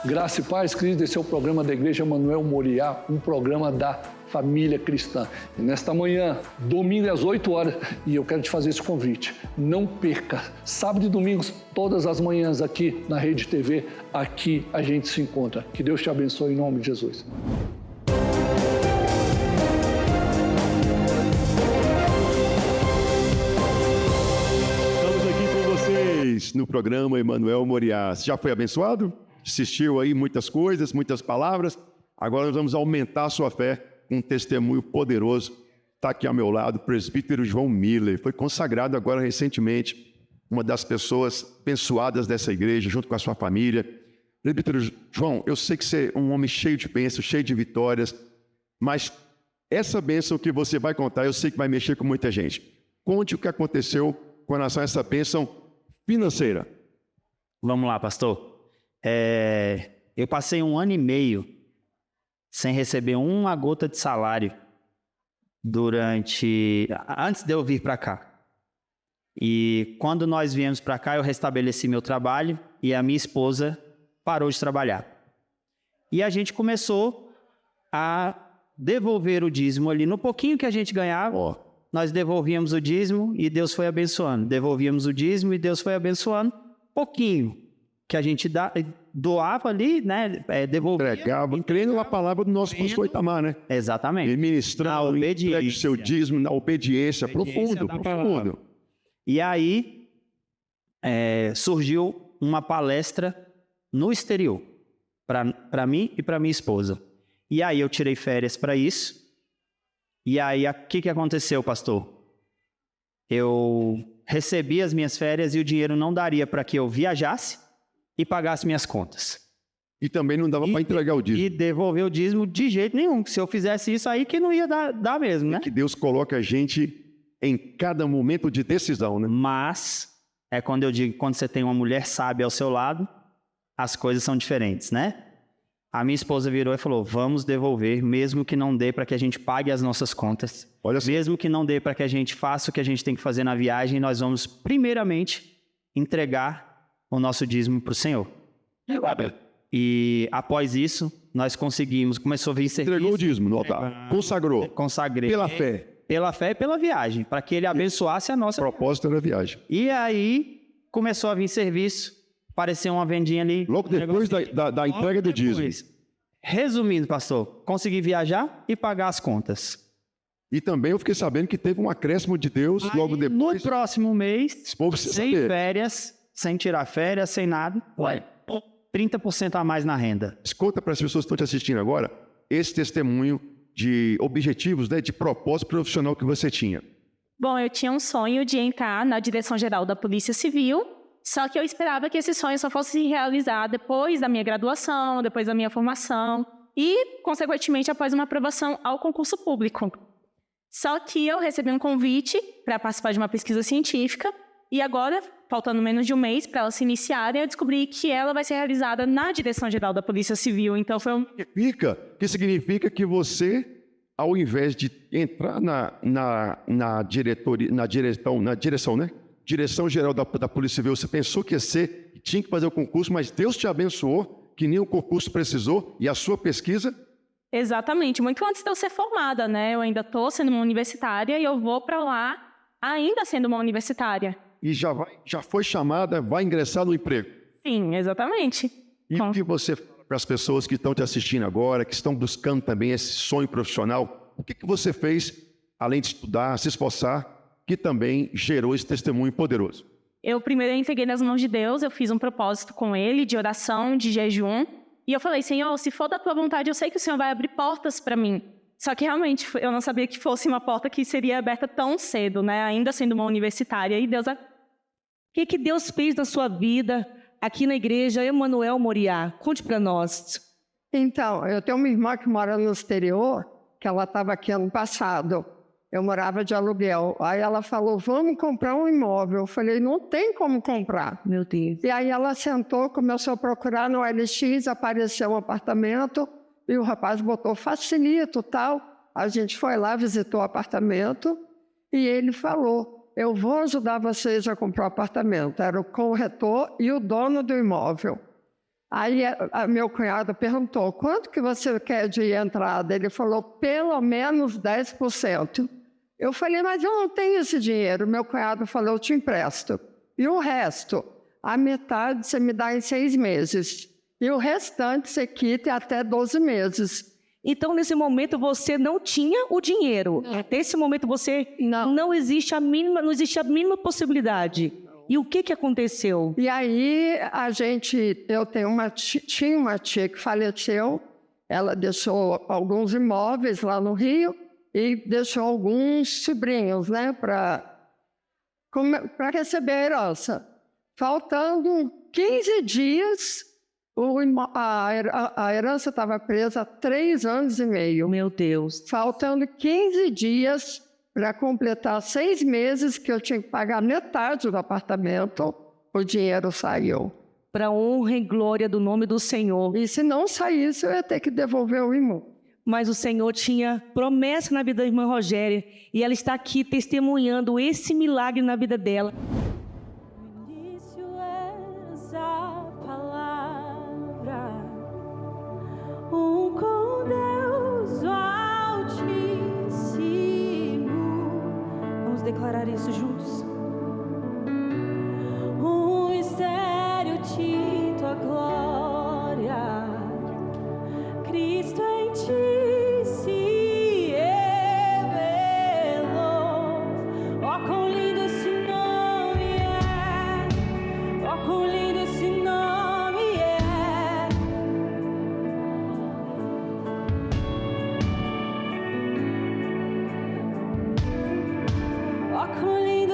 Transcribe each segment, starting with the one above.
Graça e paz, queridos, esse é o programa da Igreja Emanuel Moriá, um programa da família cristã. E nesta manhã, domingo às 8 horas, e eu quero te fazer esse convite. Não perca, sábado e domingos, todas as manhãs aqui na Rede TV, aqui a gente se encontra. Que Deus te abençoe em nome de Jesus. Estamos aqui com vocês no programa Emanuel Moriá. Você já foi abençoado? Assistiu aí muitas coisas, muitas palavras. Agora nós vamos aumentar a sua fé com um testemunho poderoso. Está aqui ao meu lado o presbítero João Miller. Foi consagrado agora recentemente, uma das pessoas abençoadas dessa igreja, junto com a sua família. Presbítero João, eu sei que você é um homem cheio de bênçãos, cheio de vitórias, mas essa bênção que você vai contar, eu sei que vai mexer com muita gente. Conte o que aconteceu com relação a essa bênção financeira. Vamos lá, pastor. Eu passei 1 ano e meio sem receber uma gota de salário antes de eu vir para cá. E quando nós viemos para cá, eu restabeleci meu trabalho e a minha esposa parou de trabalhar. E a gente começou a devolver o dízimo ali. No pouquinho que a gente ganhava, nós devolvíamos o dízimo e Deus foi abençoando. Devolvíamos o dízimo e Deus foi abençoando. Pouquinho que a gente doava ali, né? Devolvia. Entregava, crendo na palavra do nosso pastor Itamar, né? Exatamente. E ministrando, entregue o seu dízimo na obediência, profundo. E aí, surgiu uma palestra no exterior, para mim e para minha esposa. E aí eu tirei férias para isso. E aí, o que aconteceu, pastor? Eu recebi as minhas férias e o dinheiro não daria para que eu viajasse e pagasse minhas contas. E também não dava para entregar o dízimo. E devolver o dízimo de jeito nenhum. Se eu fizesse isso aí, que não ia dar mesmo, né? Que Deus coloca a gente em cada momento de decisão, né? Mas, quando eu digo, quando você tem uma mulher sábia ao seu lado, as coisas são diferentes, né? A minha esposa virou e falou, vamos devolver, mesmo que não dê para que a gente pague as nossas contas. Mesmo que não dê para que a gente faça o que a gente tem que fazer na viagem, nós vamos, primeiramente, entregar o nosso dízimo para o Senhor. E após isso, nós começou a vir serviço. Entregou o dízimo no altar, consagrou. Consagrei. Pela fé. Pela fé e pela viagem, para que Ele abençoasse a nossa... O propósito da viagem. E aí, começou a vir serviço, apareceu uma vendinha ali. Logo depois da entrega do dízimo. Resumindo, pastor, consegui viajar e pagar as contas. E também eu fiquei sabendo que teve um acréscimo de Deus aí, logo depois. No próximo mês, sem férias, sem tirar férias, sem nada, 30% a mais na renda. Conta para as pessoas que estão te assistindo agora, esse testemunho de objetivos, né, de propósito profissional que você tinha. Bom, eu tinha um sonho de entrar na Direção-Geral da Polícia Civil, só que eu esperava que esse sonho só fosse se realizar depois da minha graduação, depois da minha formação e, consequentemente, após uma aprovação ao concurso público. Só que eu recebi um convite para participar de uma pesquisa científica e agora, faltando menos de um mês para ela se iniciar, eu descobri que ela vai ser realizada na Direção-Geral da Polícia Civil. Então foi que significa que você, ao invés de entrar na direção, né? Direção-Geral da Polícia Civil, você pensou que tinha que fazer o concurso, mas Deus te abençoou, que nem o concurso precisou, e a sua pesquisa... Exatamente, muito antes de eu ser formada, né? Eu ainda estou sendo uma universitária e eu vou para lá ainda sendo uma universitária. E já foi chamada, vai ingressar no emprego. Sim, exatamente. E o que você fala para as pessoas que estão te assistindo agora, que estão buscando também esse sonho profissional, o que você fez, além de estudar, se esforçar, que também gerou esse testemunho poderoso? Eu primeiro entreguei nas mãos de Deus, eu fiz um propósito com Ele, de oração, de jejum, e eu falei, Senhor, se for da Tua vontade, eu sei que o Senhor vai abrir portas para mim. Só que realmente eu não sabia que fosse uma porta que seria aberta tão cedo, né? Ainda sendo uma universitária. E Deus... O que Deus fez na sua vida aqui na igreja Emanuel Moriá? Conte para nós. Então, eu tenho uma irmã que mora no exterior, que ela estava aqui ano passado. Eu morava de aluguel. Aí ela falou, vamos comprar um imóvel. Eu falei, não tem como comprar. Meu Deus. E aí ela sentou, começou a procurar no OLX, apareceu um apartamento, e o rapaz botou facilito, tal. A gente foi lá, visitou o apartamento, e ele falou, eu vou ajudar vocês a comprar o apartamento. Era o corretor e o dono do imóvel. Aí meu cunhado perguntou, quanto que você quer de entrada? Ele falou, pelo menos 10%. Eu falei, mas eu não tenho esse dinheiro. Meu cunhado falou, eu te empresto. E o resto? A metade você me dá em 6 meses. E o restante você quita até 12 meses. Então, nesse momento, você não tinha o dinheiro. Até esse momento, você não existe a mínima possibilidade. E o que aconteceu? E aí, eu tinha uma tia que faleceu, ela deixou alguns imóveis lá no Rio e deixou alguns sobrinhos, né, para receber a herança. Faltando 15 dias, a herança estava presa há 3 anos e meio. Meu Deus. Faltando 15 dias para completar 6 meses que eu tinha que pagar metade do apartamento, o dinheiro saiu. Para honra e glória do nome do Senhor. E se não saísse, eu ia ter que devolver o imóvel. Mas o Senhor tinha promessa na vida da irmã Rogéria e ela está aqui testemunhando esse milagre na vida dela. No início eras a palavra, com Deus o Altíssimo. Vamos declarar isso juntos. Um mistério de tua glória, Cristo em ti se revelou. Ó, quão lindo esse nome é! Ó, quão lindo esse nome é! Ó, quão lindo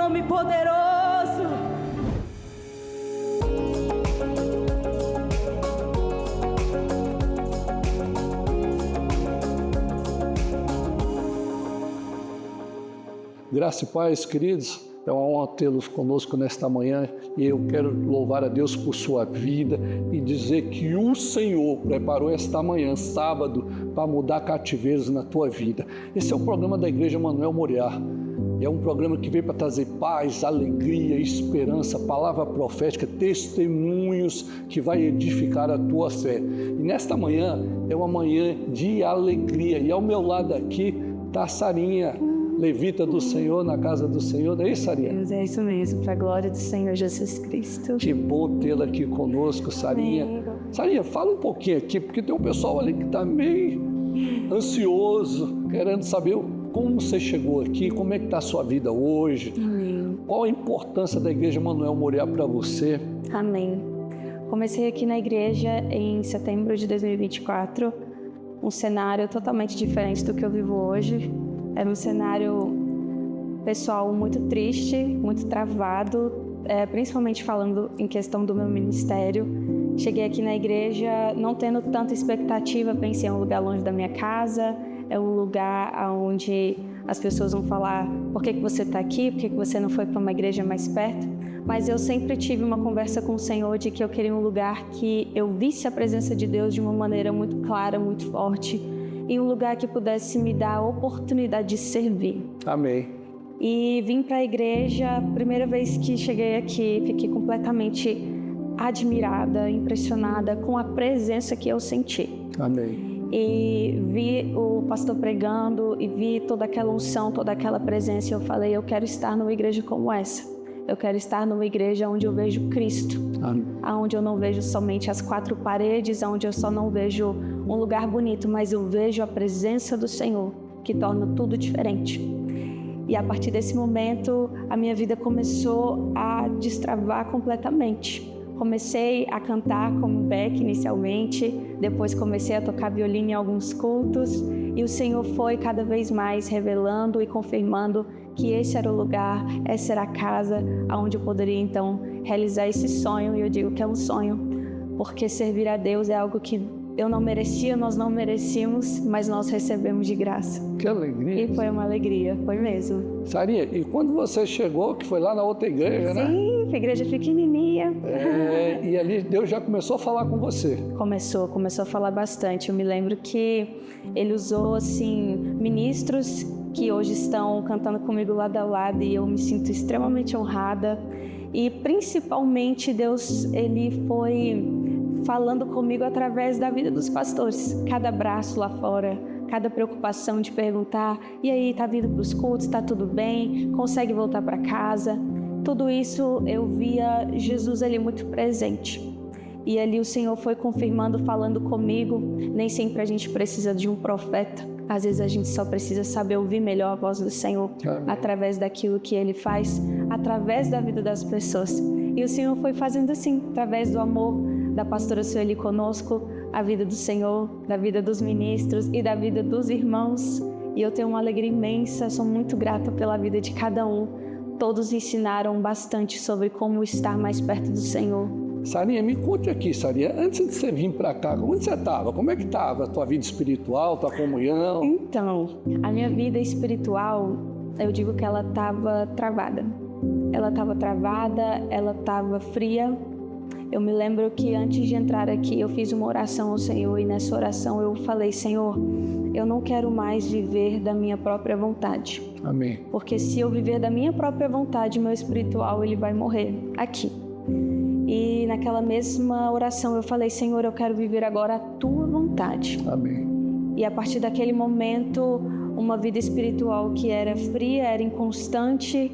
nome poderoso. Graça e paz, queridos. É uma honra tê-los conosco nesta manhã e eu quero louvar a Deus por sua vida e dizer que o Senhor preparou esta manhã, sábado, para mudar cativeiros na tua vida. Esse é o programa da Igreja Manuel Moriá. É um programa que veio para trazer paz, alegria, esperança, palavra profética, testemunhos que vai edificar a tua fé. E nesta manhã é uma manhã de alegria. E ao meu lado aqui está a Sarinha, levita do Senhor, na casa do Senhor. Não é isso, Sarinha? Deus, é isso mesmo, para a glória do Senhor Jesus Cristo. Que bom tê-la aqui conosco, Sarinha. Amém. Sarinha, fala um pouquinho aqui, porque tem um pessoal ali que está meio ansioso, querendo saber como você chegou aqui, como é que está a sua vida hoje. Amém. Qual a importância da Igreja Manuel Moriá para você? Amém. Comecei aqui na igreja em setembro de 2024, um cenário totalmente diferente do que eu vivo hoje. Era um cenário pessoal muito triste, muito travado, principalmente falando em questão do meu ministério. Cheguei aqui na igreja não tendo tanta expectativa, pensei em um lugar longe da minha casa, é um lugar onde as pessoas vão falar por que você está aqui, por que você não foi para uma igreja mais perto. Mas eu sempre tive uma conversa com o Senhor de que eu queria um lugar que eu visse a presença de Deus de uma maneira muito clara, muito forte, e um lugar que pudesse me dar a oportunidade de servir. Amém. E vim para a igreja, primeira vez que cheguei aqui, fiquei completamente admirada, impressionada com a presença que eu senti. Amém. E vi o pastor pregando e vi toda aquela unção, toda aquela presença, e eu falei, eu quero estar numa igreja como essa. Eu quero estar numa igreja onde eu vejo Cristo, onde eu não vejo somente as quatro paredes, onde eu só não vejo um lugar bonito, mas eu vejo a presença do Senhor, que torna tudo diferente. E a partir desse momento, a minha vida começou a destravar completamente. Comecei a cantar como Beck inicialmente, depois comecei a tocar violino em alguns cultos, e o Senhor foi cada vez mais revelando e confirmando que esse era o lugar, essa era a casa onde eu poderia então realizar esse sonho. E eu digo que é um sonho, porque servir a Deus é algo que eu não merecia, nós não merecíamos, mas nós recebemos de graça. Que alegria. E foi uma alegria, foi mesmo. Sarinha, e quando você chegou, que foi lá na outra igreja, né? Sim, a igreja pequenininha. E ali Deus já começou a falar com você. Começou a falar bastante. Eu me lembro que ele usou, assim, ministros que hoje estão cantando comigo lado a lado, e eu me sinto extremamente honrada. E principalmente Deus, ele foi falando comigo através da vida dos pastores. Cada abraço lá fora, cada preocupação de perguntar, e aí, tá vindo para os cultos, tá tudo bem, consegue voltar para casa? Tudo isso eu via Jesus ali muito presente. E ali o Senhor foi confirmando, falando comigo. Nem sempre a gente precisa de um profeta. Às vezes a gente só precisa saber ouvir melhor a voz do Senhor. Amém. Através daquilo que Ele faz, através da vida das pessoas. E o Senhor foi fazendo assim, através do amor da pastora Sueli conosco, a vida do Senhor, da vida dos ministros e da vida dos irmãos. E eu tenho uma alegria imensa, sou muito grata pela vida de cada um. Todos ensinaram bastante sobre como estar mais perto do Senhor. Sarinha, me conte aqui, Sarinha, antes de você vir para cá, onde você estava? Como é que estava a tua vida espiritual, tua comunhão? Então, a minha vida espiritual, eu digo que ela estava travada. Ela estava travada, ela estava fria. Eu me lembro que antes de entrar aqui, eu fiz uma oração ao Senhor, e nessa oração eu falei, Senhor, eu não quero mais viver da minha própria vontade. Amém. Porque se eu viver da minha própria vontade, meu espiritual, ele vai morrer aqui. E naquela mesma oração eu falei, Senhor, eu quero viver agora a Tua vontade. Amém. E a partir daquele momento, uma vida espiritual que era fria, era inconstante,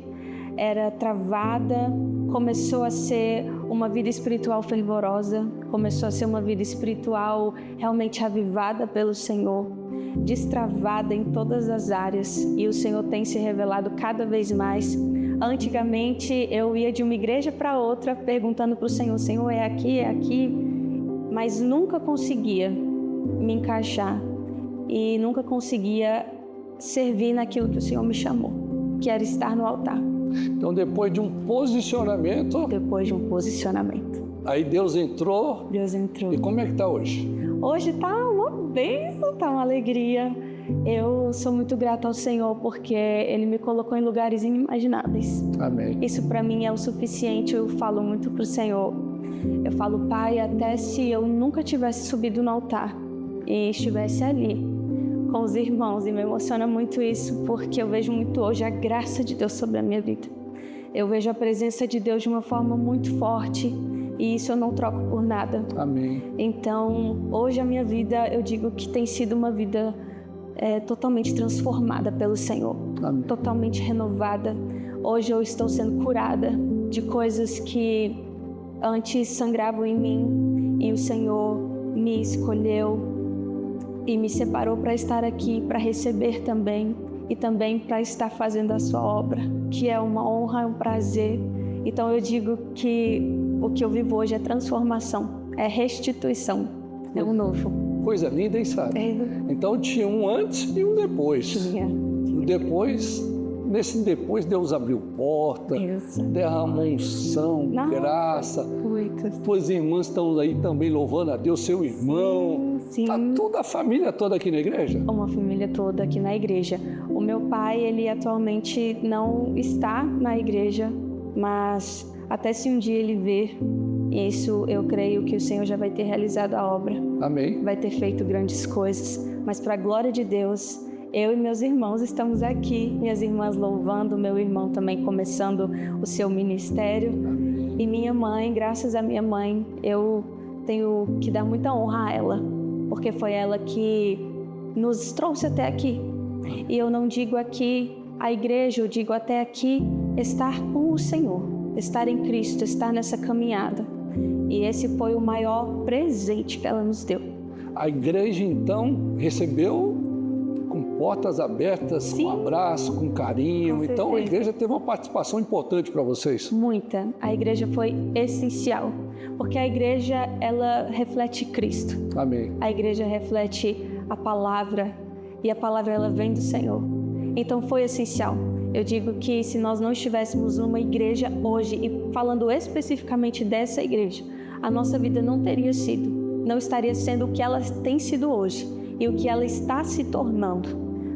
era travada, começou a ser uma vida espiritual fervorosa, começou a ser uma vida espiritual realmente avivada pelo Senhor, destravada em todas as áreas, e o Senhor tem se revelado cada vez mais. Antigamente eu ia de uma igreja para outra perguntando para o Senhor, Senhor, é aqui, mas nunca conseguia me encaixar e nunca conseguia servir naquilo que o Senhor me chamou, que era estar no altar. Então, depois de um posicionamento, aí Deus entrou. Deus entrou. E como é que está hoje? Hoje tá uma bênção, tá uma alegria. Eu sou muito grata ao Senhor porque Ele me colocou em lugares inimagináveis. Amém. Isso para mim é o suficiente. Eu falo muito pro Senhor. Eu falo, Pai, até se eu nunca tivesse subido no altar e estivesse ali com os irmãos, e me emociona muito isso, porque eu vejo muito hoje a graça de Deus sobre a minha vida. Eu vejo a presença de Deus de uma forma muito forte, e isso eu não troco por nada. Amém. Então, hoje a minha vida, eu digo que tem sido uma vida totalmente transformada pelo Senhor. Amém. Totalmente renovada. Hoje eu estou sendo curada de coisas que antes sangravam em mim, e o Senhor me escolheu e me separou para estar aqui, para receber também, e também para estar fazendo a sua obra, que é uma honra, é um prazer. Então eu digo que o que eu vivo hoje é transformação, é restituição, é um novo. Coisa linda, hein, Sara? Então tinha um antes e um depois. Tinha. Nesse depois, Deus abriu porta, derramou unção, graça. Tuas irmãs estão aí também louvando a Deus, seu irmão. Sim. Está toda a família toda aqui na igreja? Uma família toda aqui na igreja. O meu pai, ele atualmente não está na igreja, mas até se um dia ele ver isso, eu creio que o Senhor já vai ter realizado a obra. Amém. Vai ter feito grandes coisas. Mas para a glória de Deus, eu e meus irmãos estamos aqui, minhas irmãs louvando, meu irmão também começando o seu ministério. Amém. E minha mãe, graças à minha mãe, eu tenho que dar muita honra a ela, porque foi ela que nos trouxe até aqui. E eu não digo aqui a igreja, eu digo até aqui estar com o Senhor, estar em Cristo, estar nessa caminhada. E esse foi o maior presente que ela nos deu. A igreja, então, recebeu com portas abertas, Sim. com abraço, com carinho. Com Então, a certeza. igreja teve uma participação importante para vocês. Muita. A igreja foi essencial, porque a igreja, ela reflete Cristo. Amém. A igreja reflete a palavra, e a palavra ela vem do Senhor. Então foi essencial. Eu digo que se nós não estivéssemos numa igreja hoje, e falando especificamente dessa igreja, a nossa vida não teria sido, não estaria sendo o que ela tem sido hoje e o que ela está se tornando.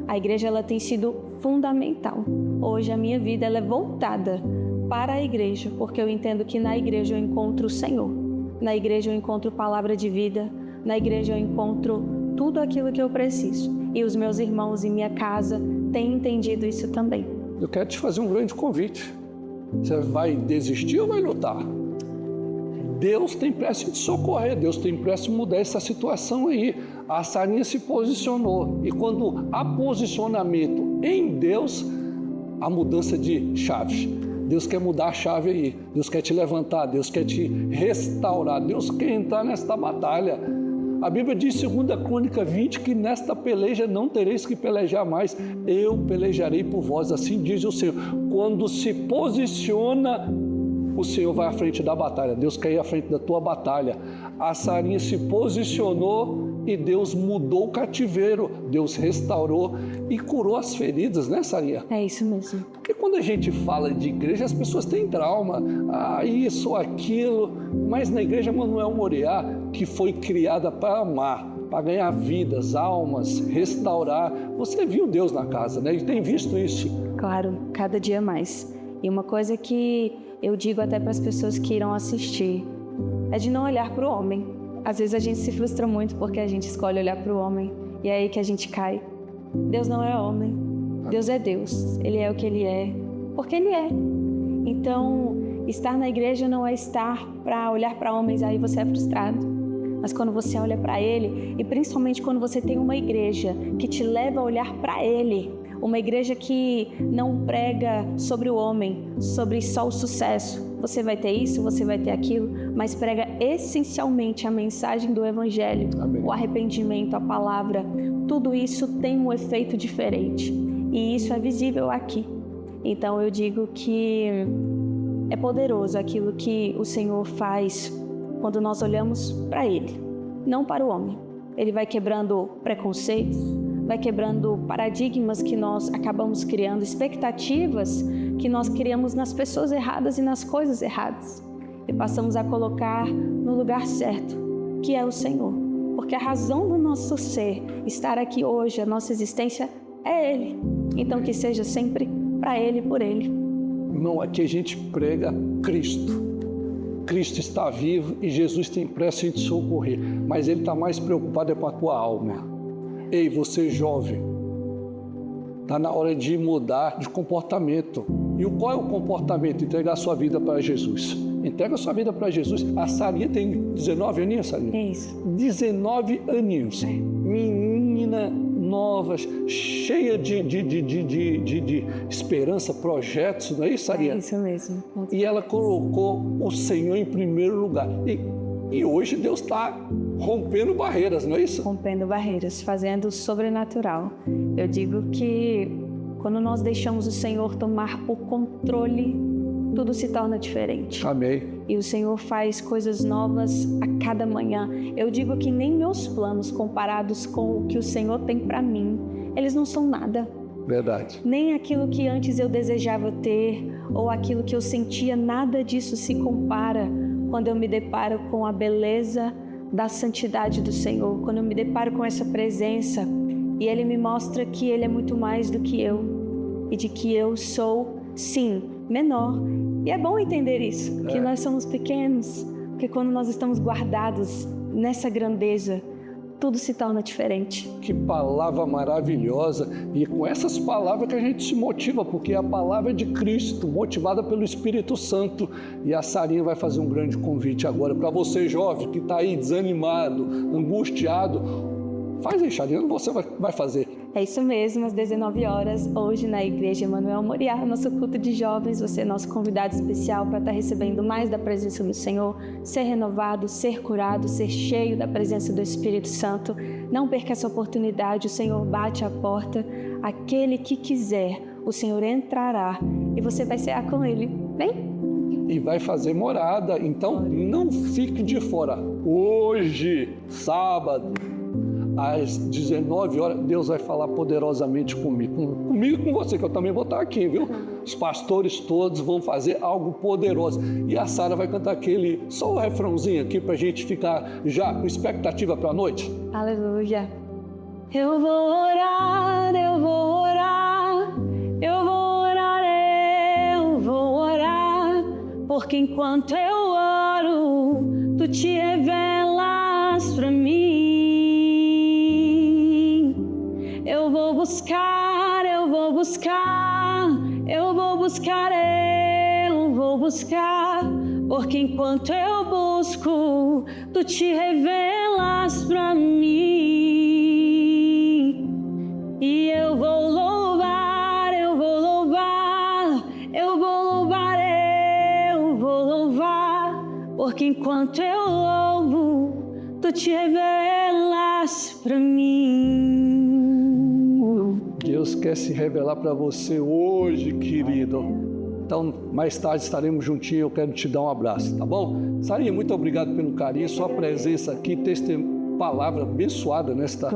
A igreja ela tem sido fundamental. Hoje a minha vida ela é voltada para a igreja, porque eu entendo que na igreja eu encontro o Senhor. Na igreja eu encontro palavra de vida, na igreja eu encontro tudo aquilo que eu preciso. E os meus irmãos em minha casa têm entendido isso também. Eu quero te fazer um grande convite. Você vai desistir ou vai lutar? Deus tem pressa em te socorrer, Deus tem pressa em mudar essa situação aí. A Sarinha se posicionou, e quando há posicionamento em Deus, há mudança de chave. Deus quer mudar a chave aí, Deus quer te levantar, Deus quer te restaurar, Deus quer entrar nesta batalha. A Bíblia diz em 2 Crônica 20 que nesta peleja não tereis que pelejar mais, eu pelejarei por vós, assim diz o Senhor. Quando se posiciona, o Senhor vai à frente da batalha, Deus quer ir à frente da tua batalha. A Sarinha se posicionou e Deus mudou o cativeiro, Deus restaurou e curou as feridas, né, Sarinha? É isso mesmo. Porque quando a gente fala de igreja, as pessoas têm trauma, isso, aquilo, mas na igreja Manuel Moriá, que foi criada para amar, para ganhar vidas, almas, restaurar, você viu Deus na casa, né? E tem visto isso. Claro, cada dia mais. E uma coisa que eu digo até para as pessoas que irão assistir, é de não olhar para o homem. Às vezes a gente se frustra muito porque a gente escolhe olhar para o homem e é aí que a gente cai. Deus não é homem, Deus é Deus. Ele é o que Ele é, porque Ele é. Então, estar na igreja não é estar para olhar para homens, aí você é frustrado. Mas quando você olha para Ele, e principalmente quando você tem uma igreja que te leva a olhar para Ele, uma igreja que não prega sobre o homem, sobre só o sucesso. Você vai ter isso, você vai ter aquilo, mas prega essencialmente a mensagem do Evangelho, Amém. O arrependimento, a palavra. Tudo isso tem um efeito diferente e isso é visível aqui. Então eu digo que é poderoso aquilo que o Senhor faz quando nós olhamos para Ele, não para o homem. Ele vai quebrando preconceitos, vai quebrando paradigmas que nós acabamos criando, expectativas que nós criamos nas pessoas erradas e nas coisas erradas. E passamos a colocar no lugar certo, que é o Senhor. Porque a razão do nosso ser, estar aqui hoje, a nossa existência, é Ele. Então que seja sempre para Ele e por Ele. Irmão, aqui a gente prega Cristo. Cristo está vivo e Jesus tem pressa em te socorrer. Mas Ele está mais preocupado com a tua alma. Ei, você jovem, está na hora de mudar de comportamento. E qual é o comportamento? Entregar a sua vida para Jesus. Entrega a sua vida para Jesus. A Sarinha tem 19 aninhos, Sarinha? É isso. 19 aninhos. Menina nova, cheia de esperança, projetos, não é isso, Sarinha? É isso mesmo. E ela colocou o Senhor em primeiro lugar. E hoje Deus está rompendo barreiras, não é isso? Rompendo barreiras, fazendo o sobrenatural. Eu digo que quando nós deixamos o Senhor tomar o controle, tudo se torna diferente. Amém. E o Senhor faz coisas novas a cada manhã. Eu digo que nem meus planos comparados com o que o Senhor tem para mim, eles não são nada. Verdade. Nem aquilo que antes eu desejava ter ou aquilo que eu sentia, nada disso se compara quando eu me deparo com a beleza da santidade do Senhor, quando eu me deparo com essa presença e Ele me mostra que Ele é muito mais do que eu e de que eu sou, sim, menor. E é bom entender isso, que nós somos pequenos, porque quando nós estamos guardados nessa grandeza, tudo se torna diferente. Que palavra maravilhosa. E com essas palavras que a gente se motiva, porque a palavra é de Cristo, motivada pelo Espírito Santo. E a Sarinha vai fazer um grande convite agora para você, jovem, que está aí desanimado, angustiado. Faz aí, Sarinha, você vai fazer. É isso mesmo, às 19 horas, hoje na Igreja Emanuel Moriá, nosso culto de jovens, você é nosso convidado especial para estar recebendo mais da presença do Senhor, ser renovado, ser curado, ser cheio da presença do Espírito Santo. Não perca essa oportunidade, o Senhor bate a porta, aquele que quiser, o Senhor entrará e você vai cear com Ele. Vem! E vai fazer morada, então não fique de fora. Hoje, sábado, às 19 horas, Deus vai falar poderosamente comigo e com você, que eu também vou estar aqui, viu? Os pastores todos vão fazer algo poderoso. E a Sara vai cantar só o refrãozinho aqui pra gente ficar já com expectativa pra noite. Aleluia. Eu vou orar, eu vou orar, eu vou orar, eu vou orar, porque enquanto eu oro, tu te revelas pra mim. Eu vou buscar, eu vou buscar, eu vou buscar, eu vou buscar, porque enquanto eu busco, tu te revelas pra mim. E eu vou louvar, eu vou louvar, eu vou louvar, eu vou louvar, porque enquanto eu louvo, tu te revelas pra mim. Deus quer se revelar para você hoje, querido. Então, mais tarde estaremos juntinhos. Eu quero te dar um abraço, tá bom? Sarinha, muito obrigado pelo carinho, sua presença aqui, palavra abençoada nesta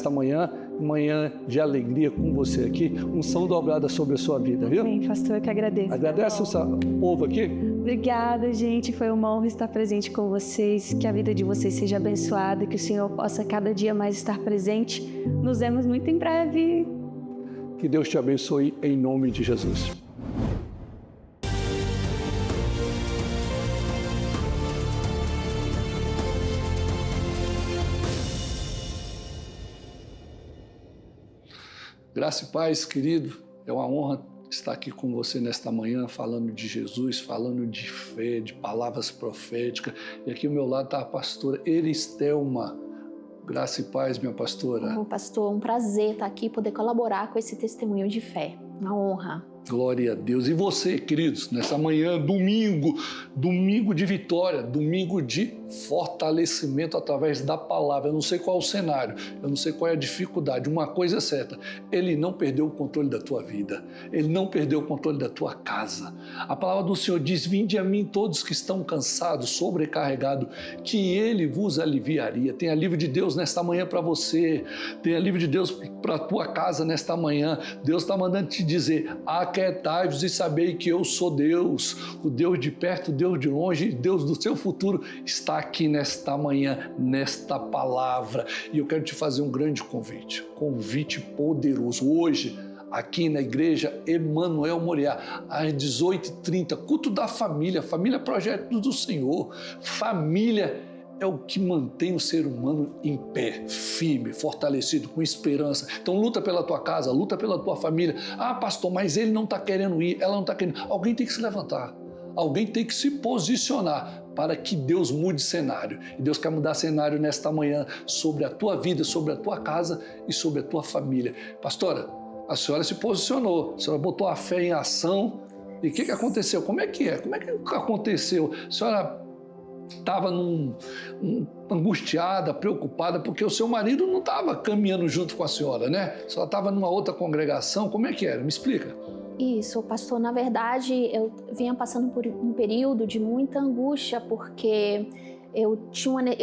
manhã de alegria com você aqui. Unção dobrada sobre a sua vida, viu? Amém, pastor, eu que agradeço. Agradece o povo aqui. Obrigada, gente. Foi uma honra estar presente com vocês. Que a vida de vocês seja abençoada, que o Senhor possa cada dia mais estar presente. Nos vemos muito em breve. Que Deus te abençoe em nome de Jesus. Graça e paz, querido. É uma honra estar aqui com você nesta manhã, falando de Jesus, falando de fé, de palavras proféticas. E aqui ao meu lado está a pastora Eristelma. Graça e paz, minha pastora. Pastor, um prazer estar aqui, poder colaborar com esse testemunho de fé. Uma honra. Glória a Deus. E você, queridos, nessa manhã, domingo de vitória, domingo de fortalecimento através da palavra. Eu não sei qual é o cenário, eu não sei qual é a dificuldade. Uma coisa é certa, Ele não perdeu o controle da tua vida, Ele não perdeu o controle da tua casa. A palavra do Senhor diz: vinde a mim todos que estão cansados, sobrecarregados, que Ele vos aliviaria. Tem alívio de Deus nesta manhã para você, tem alívio de Deus para a tua casa nesta manhã. Deus está mandando te dizer: aquietai-vos e sabei que eu sou Deus, o Deus de perto, o Deus de longe, Deus do seu futuro está aqui nesta manhã, nesta palavra. E eu quero te fazer um grande convite poderoso. Hoje, aqui na igreja Emanuel Moriá, às 18h30, culto da família, família projeto do Senhor. Família é o que mantém o ser humano em pé, firme, fortalecido, com esperança. Então luta pela tua casa, luta pela tua família. Ah, pastor, mas ele não está querendo ir, ela não está querendo. Alguém tem que se levantar, alguém tem que se posicionar para que Deus mude cenário. E Deus quer mudar cenário nesta manhã sobre a tua vida, sobre a tua casa e sobre a tua família. Pastora, a senhora se posicionou, a senhora botou a fé em ação. E o que aconteceu? Como é que aconteceu? A senhora estava angustiada, preocupada, porque o seu marido não estava caminhando junto com a senhora, né? A senhora estava numa outra congregação. Como é que era? Me explica. Isso, pastor. Na verdade, eu vinha passando por um período de muita angústia, porque eu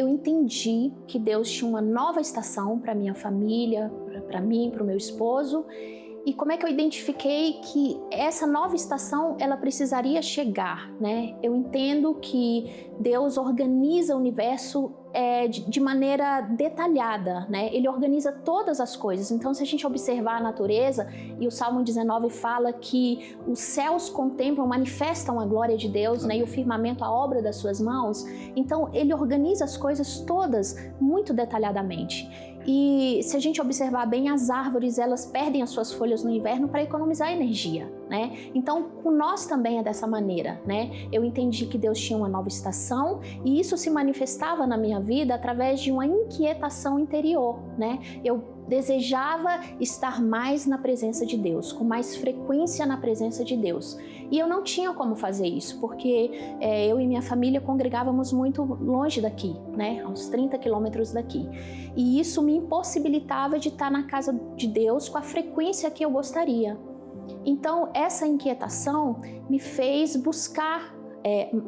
entendi que Deus tinha uma nova estação para minha família, para mim, para o meu esposo. E como é que eu identifiquei que essa nova estação, ela precisaria chegar, né? Eu entendo que Deus organiza o universo de maneira detalhada, né? Ele organiza todas as coisas. Então, se a gente observar a natureza, e o Salmo 19 fala que os céus contemplam, manifestam a glória de Deus, né? E o firmamento, a obra das suas mãos. Então, ele organiza as coisas todas muito detalhadamente. E se a gente observar bem, as árvores, elas perdem as suas folhas no inverno para economizar energia, né? Então, com nós também é dessa maneira, né? Eu entendi que Deus tinha uma nova estação e isso se manifestava na minha vida através de uma inquietação interior, né? Eu desejava estar mais na presença de Deus, com mais frequência na presença de Deus. E eu não tinha como fazer isso, porque eu e minha família congregávamos muito longe daqui, né? A uns 30 quilômetros daqui. E isso me impossibilitava de estar na casa de Deus com a frequência que eu gostaria. Então, essa inquietação me fez buscar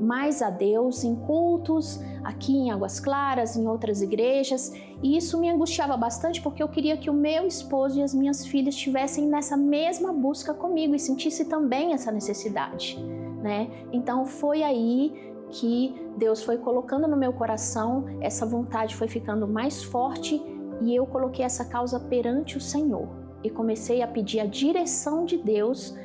mais a Deus em cultos, aqui em Águas Claras, em outras igrejas, e isso me angustiava bastante porque eu queria que o meu esposo e as minhas filhas estivessem nessa mesma busca comigo e sentisse também essa necessidade, né? Então foi aí que Deus foi colocando no meu coração, essa vontade foi ficando mais forte e eu coloquei essa causa perante o Senhor e comecei a pedir a direção de Deus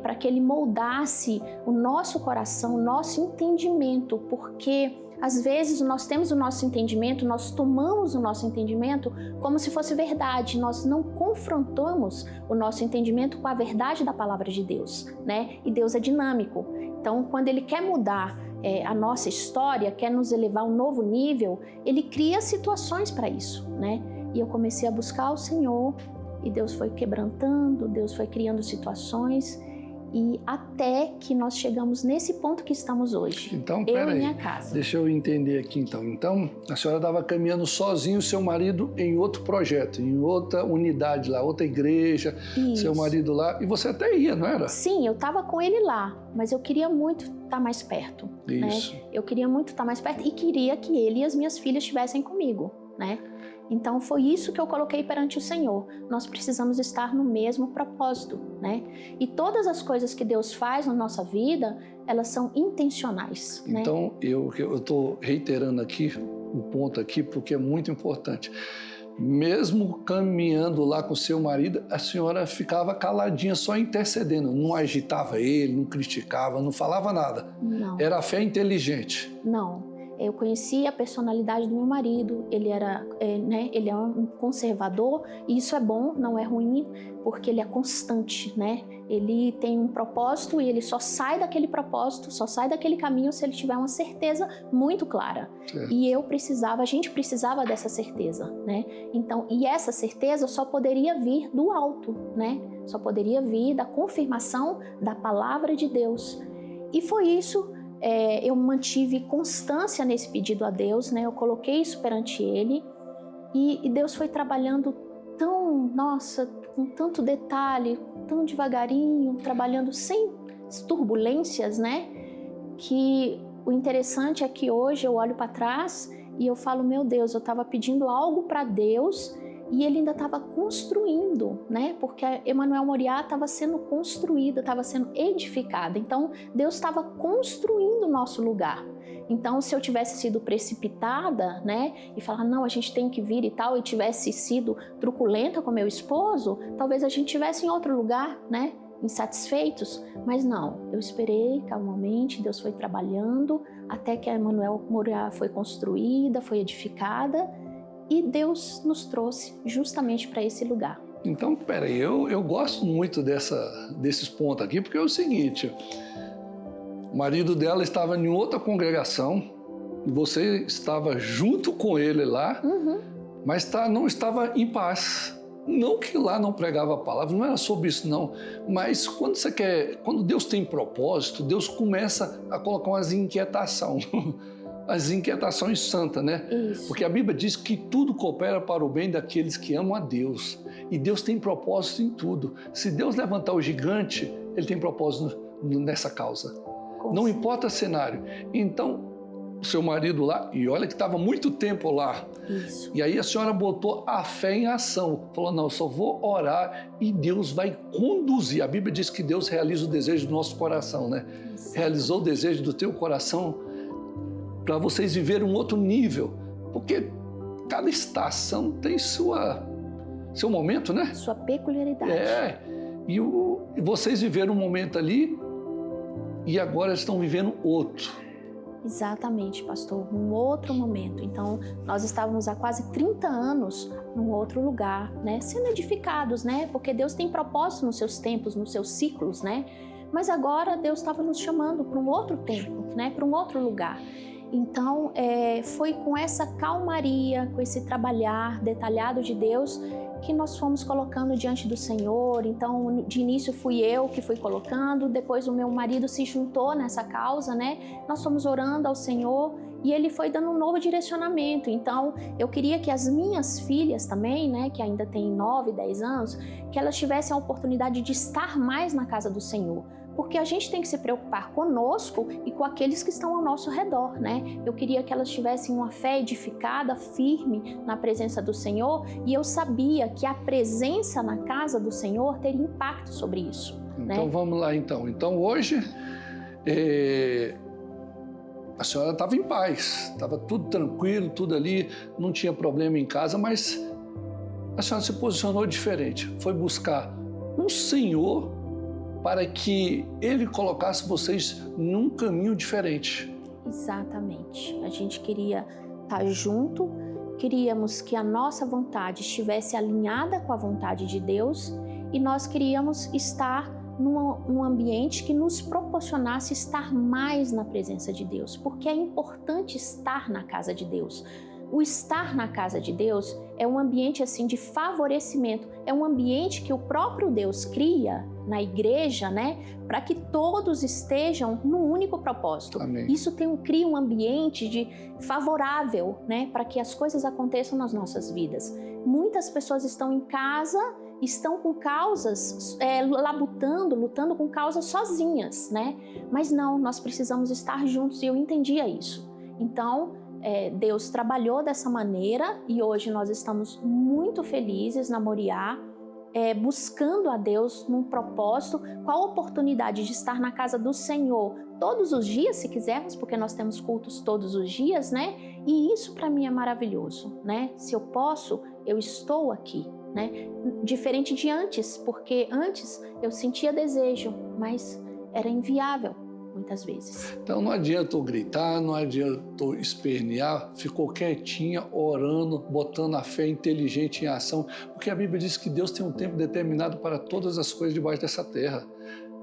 para que Ele moldasse o nosso coração, o nosso entendimento, porque às vezes nós temos o nosso entendimento, nós tomamos o nosso entendimento como se fosse verdade, nós não confrontamos o nosso entendimento com a verdade da palavra de Deus, né? E Deus é dinâmico, então quando Ele quer mudar a nossa história, quer nos elevar a um novo nível, Ele cria situações para isso, né? E eu comecei a buscar o Senhor, e Deus foi quebrantando, Deus foi criando situações e até que nós chegamos nesse ponto que estamos hoje. Então, eu e minha casa. Deixa eu entender aqui então. Então, a senhora estava caminhando sozinho, seu marido em outro projeto, em outra unidade lá, outra igreja, Isso. seu marido lá, e você até ia, não era? Sim, eu estava com ele lá, mas eu queria muito estar mais perto. Isso. Né? Eu queria muito estar mais perto e queria que ele e as minhas filhas estivessem comigo, né? Então foi isso que eu coloquei perante o Senhor. Nós precisamos estar no mesmo propósito, né? E todas as coisas que Deus faz na nossa vida, elas são intencionais, né? Então eu estou reiterando aqui um ponto aqui porque é muito importante. Mesmo caminhando lá com seu marido, a senhora ficava caladinha, só intercedendo, não agitava ele, não criticava, não falava nada. Não. Era a fé inteligente. Não. Eu conhecia a personalidade do meu marido, ele ele é um conservador, e isso é bom, não é ruim, porque ele é constante, né? Ele tem um propósito e ele só sai daquele propósito, só sai daquele caminho se ele tiver uma certeza muito clara. Certo. E a gente precisava dessa certeza, né? Então, e essa certeza só poderia vir do alto, né? Só poderia vir da confirmação da palavra de Deus. E foi isso eu mantive constância nesse pedido a Deus, né? Eu coloquei isso perante Ele e Deus foi trabalhando com tanto detalhe, tão devagarinho, trabalhando sem turbulências, né? Que o interessante é que hoje eu olho para trás e eu falo, meu Deus, eu estava pedindo algo para Deus e Ele ainda estava construindo, né? Porque a Emanuel Moriá estava sendo construída, estava sendo edificada. Então, Deus estava construindo o nosso lugar. Então, se eu tivesse sido precipitada, né? E falar, não, a gente tem que vir e tal, e tivesse sido truculenta com meu esposo, talvez a gente estivesse em outro lugar, né? Insatisfeitos. Mas não, eu esperei calmamente, Deus foi trabalhando, até que a Emanuel Moriá foi construída, foi edificada, e Deus nos trouxe justamente para esse lugar. Então, peraí, eu gosto muito desses pontos aqui, porque é o seguinte, o marido dela estava em outra congregação, você estava junto com ele lá, mas não estava em paz. Não que lá não pregava a palavra, não era sobre isso não, mas quando Deus tem propósito, Deus começa a colocar umas inquietações. As inquietações santas, né? Isso. Porque a Bíblia diz que tudo coopera para o bem daqueles que amam a Deus. E Deus tem propósito em tudo. Se Deus levantar o gigante, Ele tem propósito nessa causa. Não importa o cenário. Então, o seu marido lá, e olha que estava muito tempo lá. Isso. E aí a senhora botou a fé em ação. Falou, não, eu só vou orar e Deus vai conduzir. A Bíblia diz que Deus realiza o desejo do nosso coração, né? Isso. Realizou o desejo do teu coração para vocês viverem um outro nível, porque cada estação tem seu momento, né? Sua peculiaridade. E vocês viveram um momento ali e agora estão vivendo outro. Exatamente, pastor, um outro momento. Então, nós estávamos há quase 30 anos num outro lugar, né? Sendo edificados, né? Porque Deus tem propósito nos seus tempos, nos seus ciclos, né? Mas agora Deus estava nos chamando para um outro tempo, né? Para um outro lugar. Então, foi com essa calmaria, com esse trabalhar detalhado de Deus que nós fomos colocando diante do Senhor. Então, de início fui eu que fui colocando, depois o meu marido se juntou nessa causa, né? Nós fomos orando ao Senhor e Ele foi dando um novo direcionamento. Então, eu queria que as minhas filhas também, né, que ainda têm 9, 10 anos, que elas tivessem a oportunidade de estar mais na casa do Senhor. Porque a gente tem que se preocupar conosco e com aqueles que estão ao nosso redor, né? Eu queria que elas tivessem uma fé edificada, firme na presença do Senhor, e eu sabia que a presença na casa do Senhor teria impacto sobre isso. Então, vamos lá então. Então, hoje, a senhora estava em paz, estava tudo tranquilo, tudo ali, não tinha problema em casa, mas a senhora se posicionou diferente, foi buscar um Senhor para que Ele colocasse vocês num caminho diferente. Exatamente. A gente queria estar junto, queríamos que a nossa vontade estivesse alinhada com a vontade de Deus e nós queríamos estar num ambiente que nos proporcionasse estar mais na presença de Deus, porque é importante estar na casa de Deus. O estar na casa de Deus é um ambiente assim de favorecimento, é um ambiente que o próprio Deus cria na igreja, né, para que todos estejam num único propósito. Amém. Isso cria um ambiente favorável, né, para que as coisas aconteçam nas nossas vidas. Muitas pessoas estão em casa, estão com causas, lutando com causas sozinhas, né? Mas não, nós precisamos estar juntos e eu entendia isso. Então, Deus trabalhou dessa maneira e hoje nós estamos muito felizes na Moriá, buscando a Deus num propósito, com a oportunidade de estar na casa do Senhor todos os dias, se quisermos, porque nós temos cultos todos os dias, né? E isso para mim é maravilhoso, né? Se eu posso, eu estou aqui, né? Diferente de antes, porque antes eu sentia desejo, mas era inviável. Muitas vezes. Então não adianta eu gritar, não adianta eu espernear, ficou quietinha, orando, botando a fé inteligente em ação, porque a Bíblia diz que Deus tem um tempo determinado para todas as coisas debaixo dessa terra.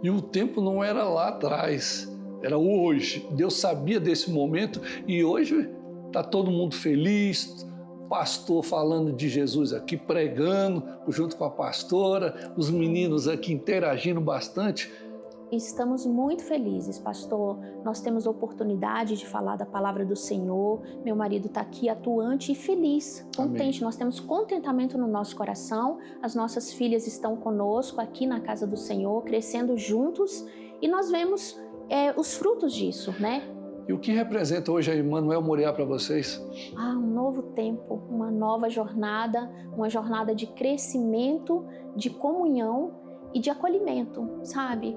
E o tempo não era lá atrás, era hoje. Deus sabia desse momento e hoje está todo mundo feliz, pastor falando de Jesus aqui, pregando junto com a pastora, os meninos aqui interagindo bastante. estamos muito felizes, pastor. Nós temos a oportunidade de falar da palavra do Senhor. Meu marido está aqui atuante e feliz, contente. Amém. Nós temos contentamento no nosso coração. As nossas filhas estão conosco aqui na casa do Senhor, crescendo juntos. E nós vemos os frutos disso, né? E o que representa hoje a Emmanuel Moriá para vocês? Um novo tempo, uma nova jornada, uma jornada de crescimento, de comunhão e de acolhimento, sabe?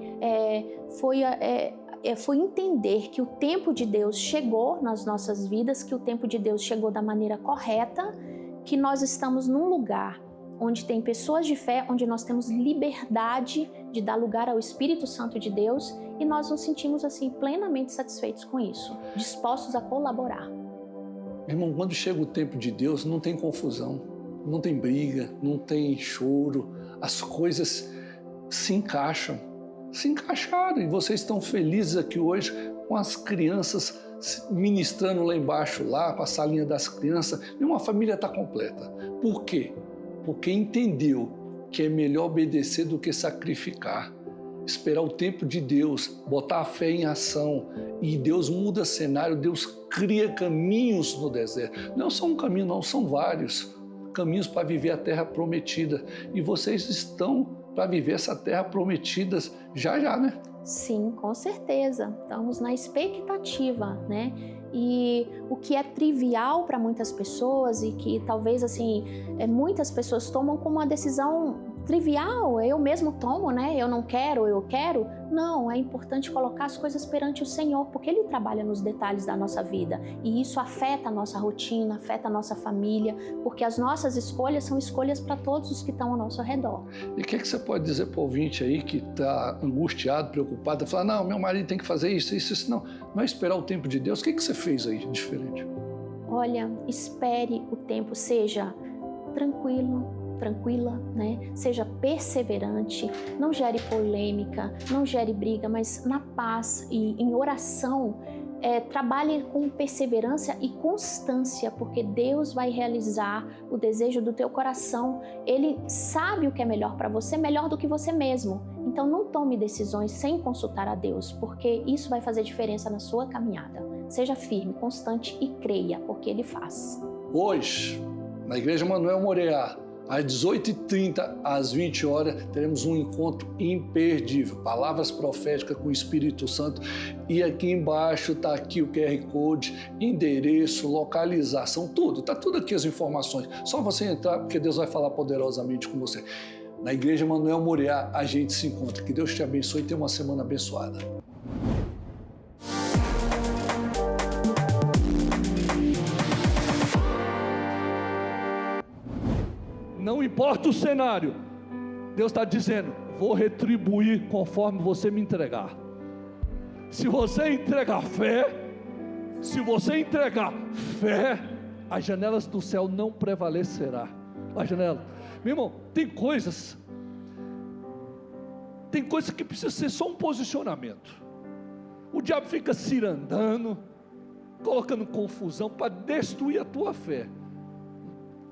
Foi entender que o tempo de Deus chegou nas nossas vidas, que o tempo de Deus chegou da maneira correta, que nós estamos num lugar onde tem pessoas de fé, onde nós temos liberdade de dar lugar ao Espírito Santo de Deus, e nós nos sentimos assim plenamente satisfeitos com isso, dispostos a colaborar. Meu irmão, quando chega o tempo de Deus, não tem confusão, não tem briga, não tem choro, as coisas se encaixam, se encaixaram, e vocês estão felizes aqui hoje com as crianças ministrando lá embaixo, lá com a salinha das crianças, e uma família está completa. Por quê? Porque entendeu que é melhor obedecer do que sacrificar, esperar o tempo de Deus, botar a fé em ação, e Deus muda cenário, Deus cria caminhos no deserto. Não só um caminho, não, são vários caminhos para viver a terra prometida, e vocês estão para viver essa terra prometida já, né? Sim, com certeza. Estamos na expectativa, né? E o que é trivial para muitas pessoas e que talvez assim muitas pessoas tomam como uma decisão trivial, eu mesmo tomo, né? Eu não quero, eu quero. Não, é importante colocar as coisas perante o Senhor, porque Ele trabalha nos detalhes da nossa vida e isso afeta a nossa rotina, afeta a nossa família, porque as nossas escolhas são escolhas para todos os que estão ao nosso redor. E o que você pode dizer para o ouvinte aí que está angustiado, preocupado, falar, não, meu marido tem que fazer isso, não é esperar o tempo de Deus? O que você fez aí de diferente? Olha, espere o tempo, seja tranquila, né? Seja perseverante, não gere polêmica, não gere briga, mas na paz e em oração, trabalhe com perseverança e constância, porque Deus vai realizar o desejo do teu coração. Ele sabe o que é melhor para você, melhor do que você mesmo. Então não tome decisões sem consultar a Deus, porque isso vai fazer diferença na sua caminhada. Seja firme, constante e creia, porque Ele faz. Hoje, na Igreja Emmanuel Moriá, às 18h30, às 20 horas, teremos um encontro imperdível. Palavras proféticas com o Espírito Santo. E aqui embaixo está aqui o QR Code, endereço, localização, tudo. Está tudo aqui as informações. Só você entrar, porque Deus vai falar poderosamente com você. Na Igreja Emmanuel Moriá, a gente se encontra. Que Deus te abençoe e tenha uma semana abençoada. Não importa o cenário, Deus está dizendo, vou retribuir conforme você me entregar. Se você entregar fé, as janelas do céu não prevalecerá. A janela. Meu irmão, tem coisas que precisa ser só um posicionamento. O diabo fica cirandando, colocando confusão para destruir a tua fé.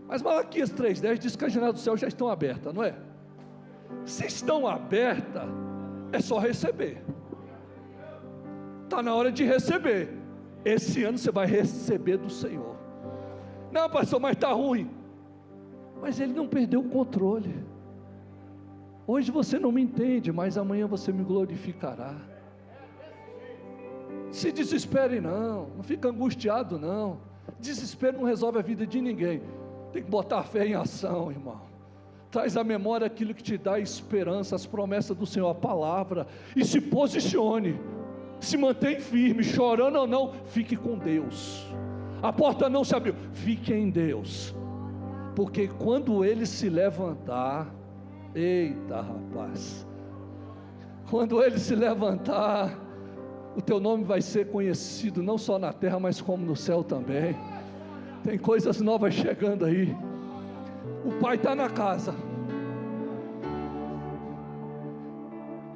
Mas Malaquias 3,10 diz que as janelas do céu já estão abertas, não é? Se estão abertas, é só receber. Está na hora de receber. Esse ano você vai receber do Senhor. Não, pastor, mas está ruim. Mas Ele não perdeu o controle. Hoje você não me entende, mas amanhã você me glorificará. Se desespere não fica angustiado não. Desespero não resolve a vida de ninguém. Tem que botar a fé em ação, irmão. Traz à memória aquilo que te dá esperança, as promessas do Senhor, a palavra, e se posicione, se mantém firme, chorando ou não, fique com Deus. A porta não se abriu, fique em Deus, porque quando Ele se levantar, eita rapaz, quando Ele se levantar, o teu nome vai ser conhecido, não só na terra, mas como no céu também. Tem coisas novas chegando aí. O Pai está na casa.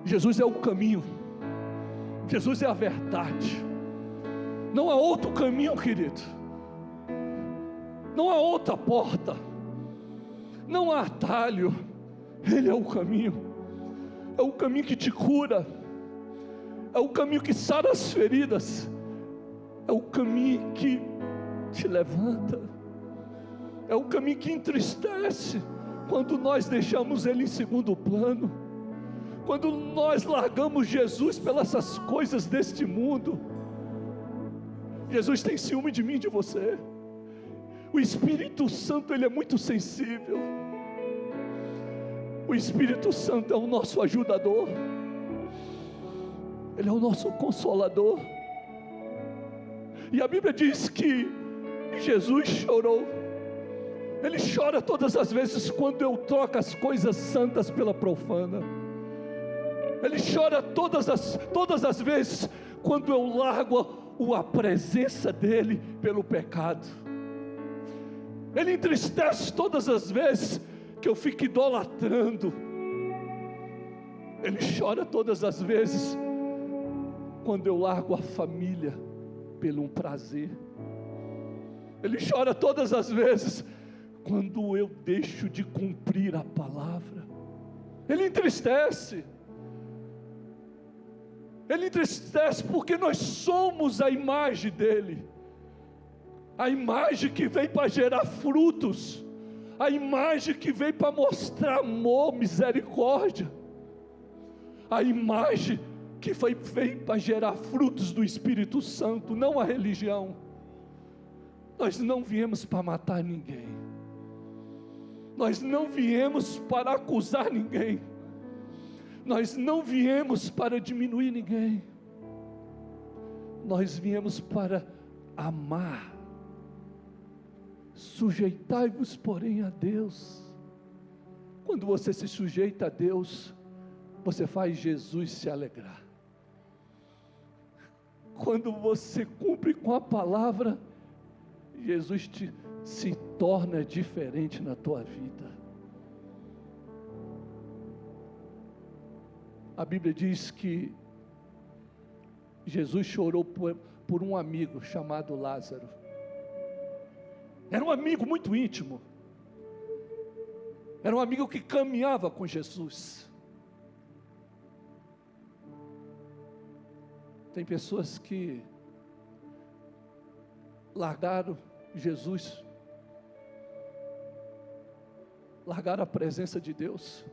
Jesus é o caminho. Jesus é a verdade. Não há outro caminho, querido. Não há outra porta. Não há atalho. Ele é o caminho. É o caminho que te cura. é o caminho que sara as feridas, é o caminho que te levanta, é o caminho que entristece quando nós deixamos Ele em segundo plano, quando nós largamos Jesus pelas essas coisas deste mundo. Jesus tem ciúme de mim e de você. O Espírito Santo, Ele é muito sensível. O Espírito Santo é o nosso ajudador, Ele é o nosso consolador. E a Bíblia diz que Jesus chorou. Ele chora todas as vezes quando eu troco as coisas santas pela profana. Ele chora todas as vezes quando eu largo a presença dEle pelo pecado. Ele entristece todas as vezes que eu fico idolatrando. Ele chora todas as vezes quando eu largo a família pelo um prazer. Ele chora todas as vezes quando eu deixo de cumprir a palavra. Ele entristece. Ele entristece porque nós somos a imagem dEle, a imagem que veio para gerar frutos, a imagem que veio para mostrar amor, misericórdia, a imagem que veio para gerar frutos do Espírito Santo, não a religião. Nós não viemos para matar ninguém, nós não viemos para acusar ninguém, nós não viemos para diminuir ninguém, nós viemos para amar. Sujeitai-vos, porém, a Deus. Quando você se sujeita a Deus, você faz Jesus se alegrar. Quando você cumpre com a palavra, Jesus se torna diferente na tua vida. A Bíblia diz que Jesus chorou por um amigo chamado Lázaro. Era um amigo muito íntimo, era um amigo que caminhava com Jesus. Tem pessoas que largaram Jesus, largaram a presença de Deus,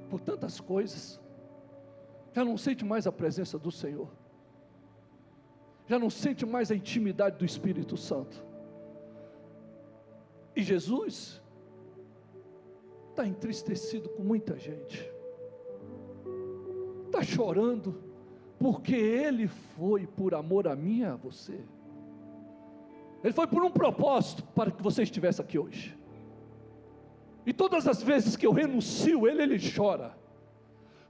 por tantas coisas, já não sente mais a presença do Senhor, já não sente mais a intimidade do Espírito Santo. E Jesus está entristecido com muita gente, está chorando, porque Ele foi por amor a mim e a você. Ele foi por um propósito, para que você estivesse aqui hoje. E todas as vezes que eu renuncio Ele chora.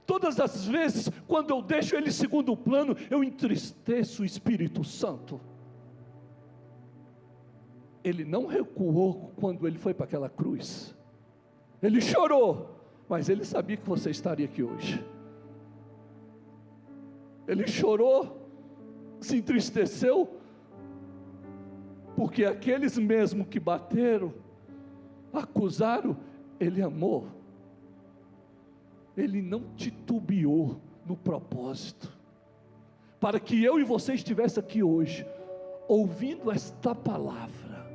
Todas as vezes, quando eu deixo Ele em segundo plano, eu entristeço o Espírito Santo. Ele não recuou quando Ele foi para aquela cruz. Ele chorou, mas Ele sabia que você estaria aqui hoje. Ele chorou, se entristeceu, porque aqueles mesmo que bateram, acusaram, Ele amou. Ele não titubeou no propósito, para que eu e você estivesse aqui hoje, ouvindo esta palavra,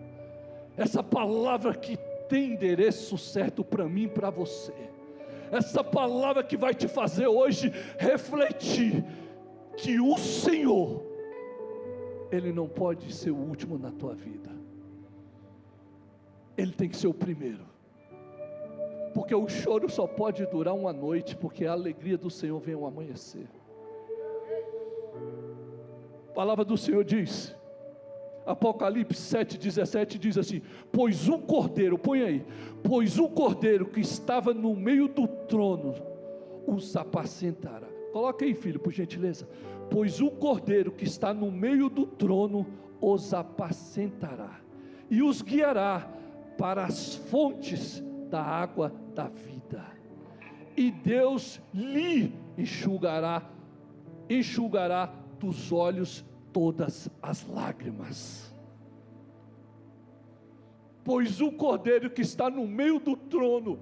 essa palavra que tem endereço certo para mim e para você, essa palavra que vai te fazer hoje refletir, que o Senhor, Ele não pode ser o último na tua vida, Ele tem que ser o primeiro. Porque o choro só pode durar uma noite, porque a alegria do Senhor vem ao amanhecer. A palavra do Senhor diz, Apocalipse 7,17 diz assim: pois o Cordeiro, põe aí, pois o Cordeiro que estava no meio do trono os apacentará. Coloca aí, filho, por gentileza. Pois o Cordeiro que está no meio do trono os apacentará e os guiará para as fontes da água da vida, e Deus lhe enxugará dos olhos todas as lágrimas. Pois o Cordeiro que está no meio do trono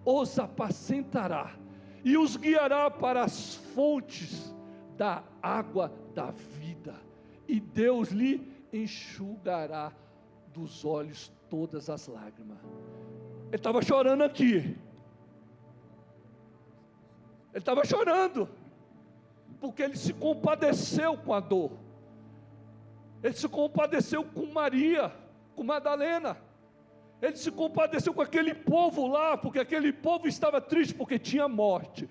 os apacentará e os guiará para as fontes da água da vida, e Deus lhe enxugará dos olhos todas as lágrimas. Ele estava chorando aqui, ele estava chorando, porque ele se compadeceu com a dor, ele se compadeceu com Maria, com Madalena, ele se compadeceu com aquele povo lá, porque aquele povo estava triste, porque tinha morte.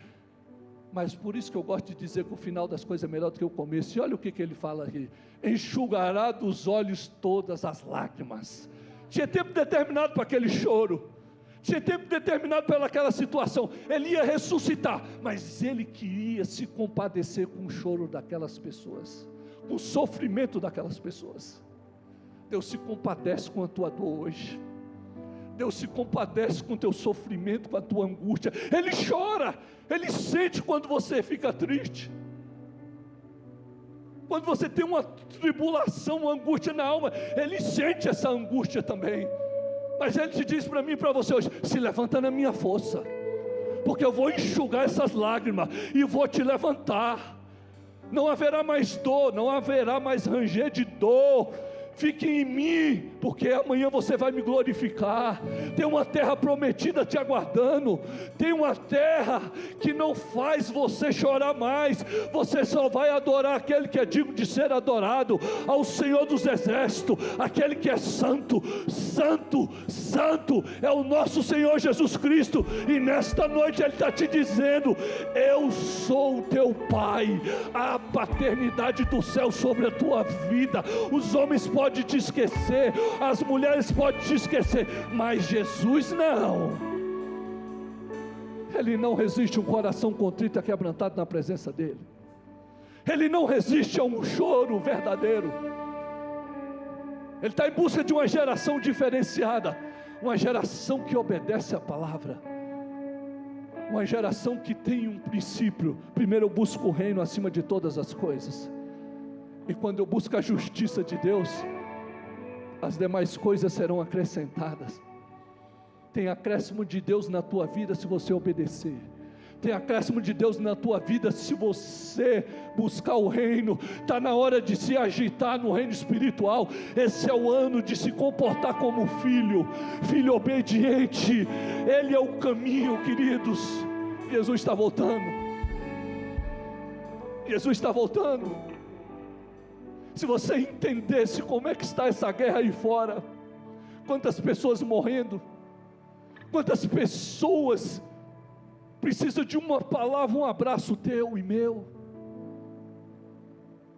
Mas por isso que eu gosto de dizer que o final das coisas é melhor do que o começo. E olha o que ele fala aqui: enxugará dos olhos todas as lágrimas. Tinha tempo determinado para aquele choro, tinha tempo determinado para aquela situação. Ele ia ressuscitar, mas ele queria se compadecer com o choro daquelas pessoas, com o sofrimento daquelas pessoas. Deus se compadece com a tua dor hoje. Deus se compadece com o teu sofrimento, com a tua angústia. Ele chora, Ele sente quando você fica triste, quando você tem uma tribulação, uma angústia na alma. Ele sente essa angústia também. Mas Ele te diz para mim e para você hoje: se levanta na minha força, porque eu vou enxugar essas lágrimas e vou te levantar. Não haverá mais dor, não haverá mais ranger de dor. Fique em mim, porque amanhã você vai me glorificar. Tem uma terra prometida te aguardando. Tem uma terra que não faz você chorar mais. Você só vai adorar aquele que é digno de ser adorado, ao Senhor dos Exércitos, aquele que é santo, santo, santo é o nosso Senhor Jesus Cristo. E nesta noite Ele está te dizendo: eu sou o teu Pai. A paternidade do céu sobre a tua vida. Os homens podem te esquecer, as mulheres podem te esquecer, mas Jesus não. Ele não resiste a um coração contrito e quebrantado na presença dEle. Ele não resiste a um choro verdadeiro. Ele está em busca de uma geração diferenciada, uma geração que obedece a palavra, uma geração que tem um princípio: primeiro eu busco o reino acima de todas as coisas, e quando eu busco a justiça de Deus, as demais coisas serão acrescentadas. Tem acréscimo de Deus na tua vida se você obedecer. Tem acréscimo de Deus na tua vida se você buscar o reino. Está na hora de se agitar no reino espiritual. Esse é o ano de se comportar como filho, filho obediente. Ele é o caminho, queridos. Jesus está voltando. Jesus está voltando. Se você entendesse como é que está essa guerra aí fora, quantas pessoas morrendo, quantas pessoas precisam de uma palavra, um abraço teu e meu.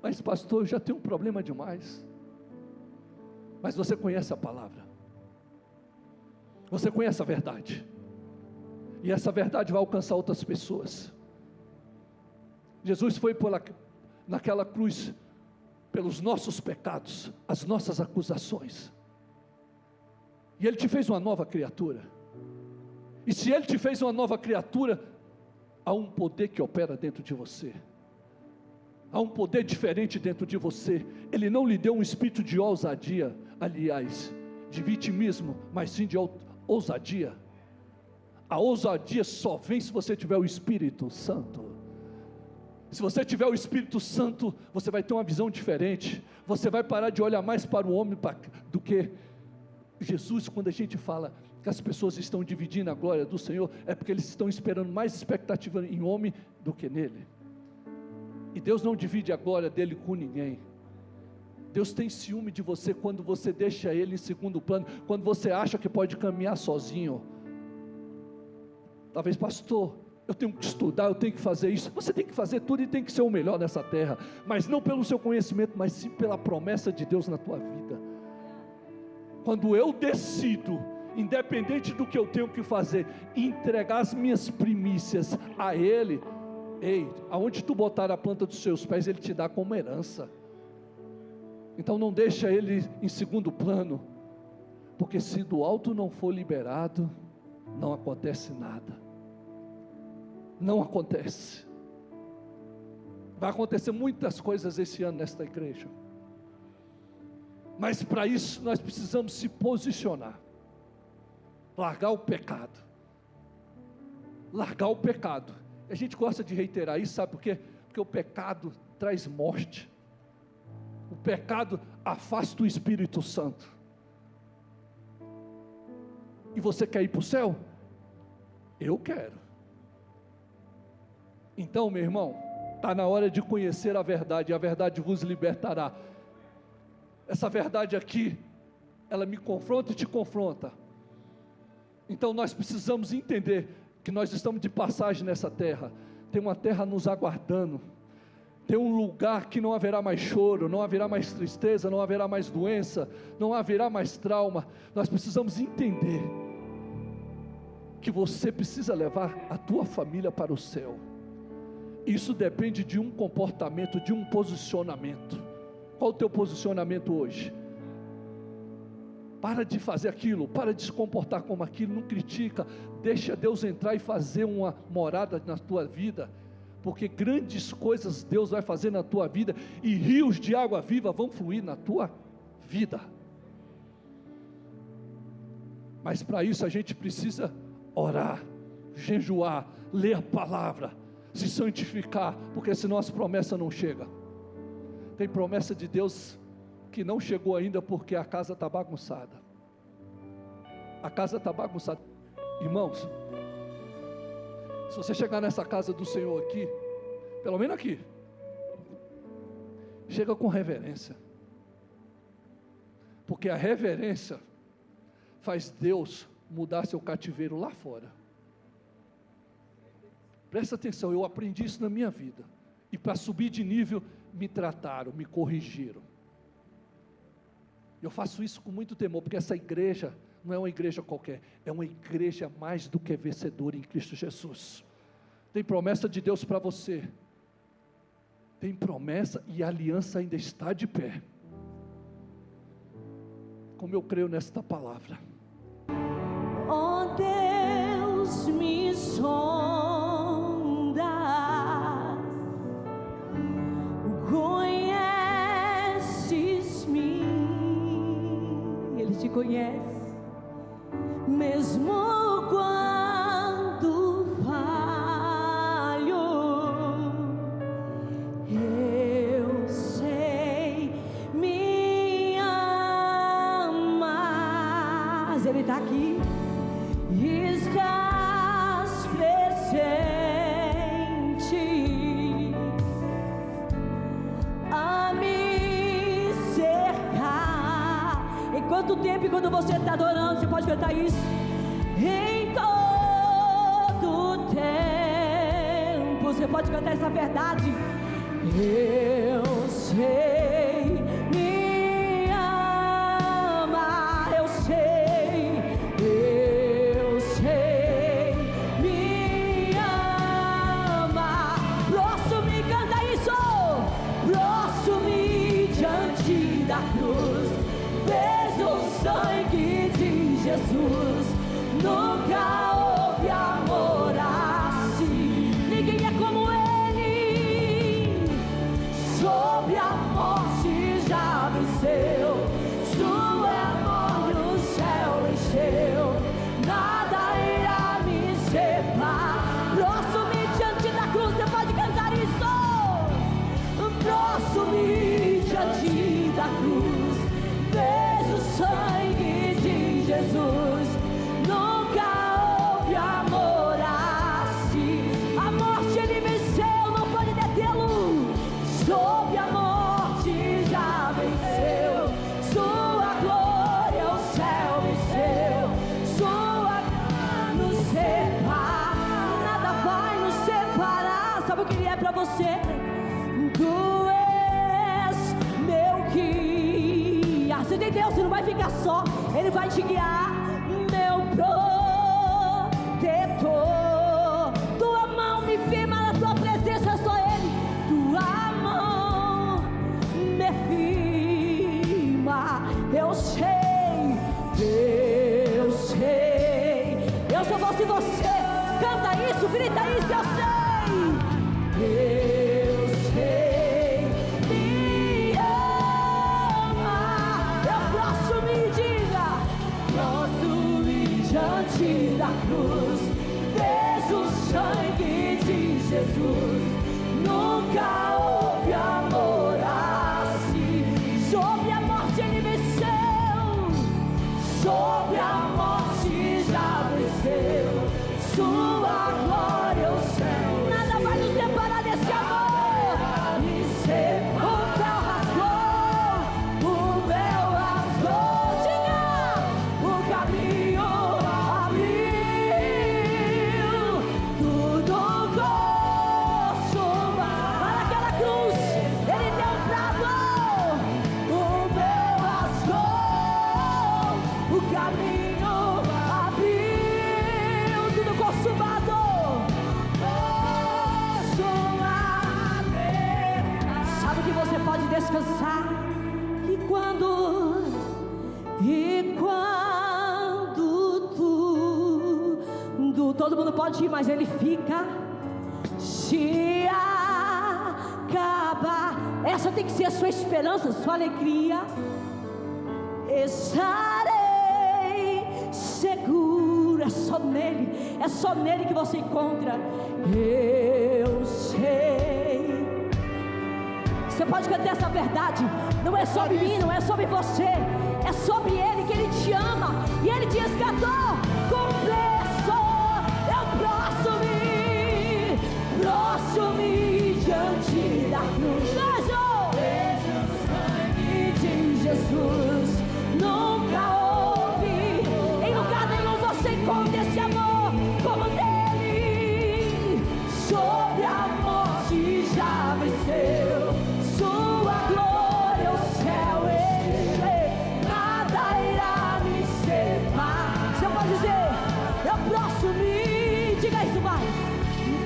Mas pastor, eu já tenho um problema demais. Mas você conhece a palavra, você conhece a verdade, e essa verdade vai alcançar outras pessoas. Jesus foi naquela cruz pelos nossos pecados, as nossas acusações, e Ele te fez uma nova criatura. E se Ele te fez uma nova criatura, há um poder que opera dentro de você, há um poder diferente dentro de você. Ele não lhe deu um espírito de ousadia, aliás, de vitimismo, mas sim de ousadia. A ousadia só vem se você tiver o Espírito Santo. Se você tiver o Espírito Santo, você vai ter uma visão diferente. Você vai parar de olhar mais para o homem do que Jesus. Quando a gente fala que as pessoas estão dividindo a glória do Senhor, é porque eles estão esperando mais expectativa em homem do que nele. E Deus não divide a glória dele com ninguém. Deus tem ciúme de você quando você deixa Ele em segundo plano, quando você acha que pode caminhar sozinho. Talvez, pastor, eu tenho que estudar, eu tenho que fazer isso. Você tem que fazer tudo e tem que ser o melhor nessa terra, mas não pelo seu conhecimento, mas sim pela promessa de Deus na tua vida. Quando eu decido, independente do que eu tenho que fazer, entregar as minhas primícias a Ele, ei, aonde tu botar a planta dos seus pés, Ele te dá como herança. Então não deixa Ele em segundo plano, porque se do alto não for liberado, não acontece nada. Não acontece. Vai acontecer muitas coisas esse ano nesta igreja, mas para isso nós precisamos se posicionar, largar o pecado A gente gosta de reiterar isso, sabe por quê? Porque o pecado traz morte. O pecado afasta o Espírito Santo. E você quer ir para o céu? Eu quero. Então, meu irmão, está na hora de conhecer a verdade, e a verdade vos libertará. Essa verdade aqui, ela me confronta e te confronta. Então nós precisamos entender que nós estamos de passagem nessa terra. Tem uma terra nos aguardando. Tem um lugar que não haverá mais choro, não haverá mais tristeza, não haverá mais doença, não haverá mais trauma. Nós precisamos entender que você precisa levar a tua família para o céu. Isso depende de um comportamento, de um posicionamento. Qual o teu posicionamento hoje? Para de fazer aquilo, para de se comportar como aquilo, não critica, deixa Deus entrar e fazer uma morada na tua vida, porque grandes coisas Deus vai fazer na tua vida, e rios de água viva vão fluir na tua vida. Mas para isso a gente precisa orar, jejuar, ler a palavra, se santificar, porque senão as promessas não chegam. Tem promessa de Deus que não chegou ainda porque a casa está bagunçada. A casa está bagunçada. Irmãos, se você chegar nessa casa do Senhor aqui, pelo menos aqui, chega com reverência, porque a reverência faz Deus mudar seu cativeiro lá fora. Presta atenção, eu aprendi isso na minha vida, e para subir de nível, me trataram, me corrigiram. Eu faço isso com muito temor, porque essa igreja não é uma igreja qualquer, é uma igreja mais do que vencedora em Cristo Jesus. Tem promessa de Deus para você, tem promessa, e a aliança ainda está de pé. Como eu creio nesta palavra. Oh Deus, me sondas, conheces-me. Ele te conhece, mesmo quando falho. Eu sei, me amas. Ele está aqui. Estás presente a me cercar. Em quanto tempo, quando você está adorando, você pode cantar isso? Em todo tempo, você pode cantar essa verdade. Eu sei, me ama, eu sei, me ama. Próximo-me, canta isso. Próximo-me diante da cruz, fez o sangue de Jesus. Nunca houve amor assim, ninguém é como Ele. Sobre a morte já venceu, sua amor no céu encheu, nada irá me separar. Próximo-me diante da cruz, você pode cantar isso. Próximo-me diante da cruz, fez o sangue de Jesus. Nunca houve amor assim. A morte ele venceu, não pode detê-lo. Sob a morte já venceu, sua glória o céu venceu, sua glória nos separa, nada vai nos separar. Sabe o que ele é pra você? Tu és meu guia. Você tem Deus, você não vai ficar só, Ele vai te guiar. Meu protetor, tua mão me firma na tua presença, só Ele. Tua mão me firma, eu sei, eu sei. Eu só vou se você canta isso, grita isso, eu sei. Eu sei, me ama. Eu posso me diga, posso ir diante da cruz, fez o sangue de Jesus. Nunca houve amor assim. Sobre a morte ele venceu, sobre a morte já venceu. Sua glória o céu. Nada vai nos separar desse amor. O véu rasgou, o véu rasgou. Tinha o caminho abriu, tudo consumado. Para aquela cruz, ele deu um brado. O véu rasgou, o caminho abriu, tudo consumado. Sabe que você pode descansar? E quando todo mundo pode ir, mas ele fica. Se acabar, essa tem que ser a sua esperança, a sua alegria. Estarei seguro, é só nele que você encontra. Eu sei. Você pode cantar essa verdade. Não é sobre mim, não é sobre você. É sobre ele, que ele te ama e ele te resgatou com preço. Eu posso-me diante da cruz. Vejo o sangue de Jesus. Nunca houve em lugar nenhum você encontra esse amor como dele. Sobre a morte já venceu. Sua glória o céu enche, nada irá me separar. Você pode dizer, eu posso-me, diga isso, vai.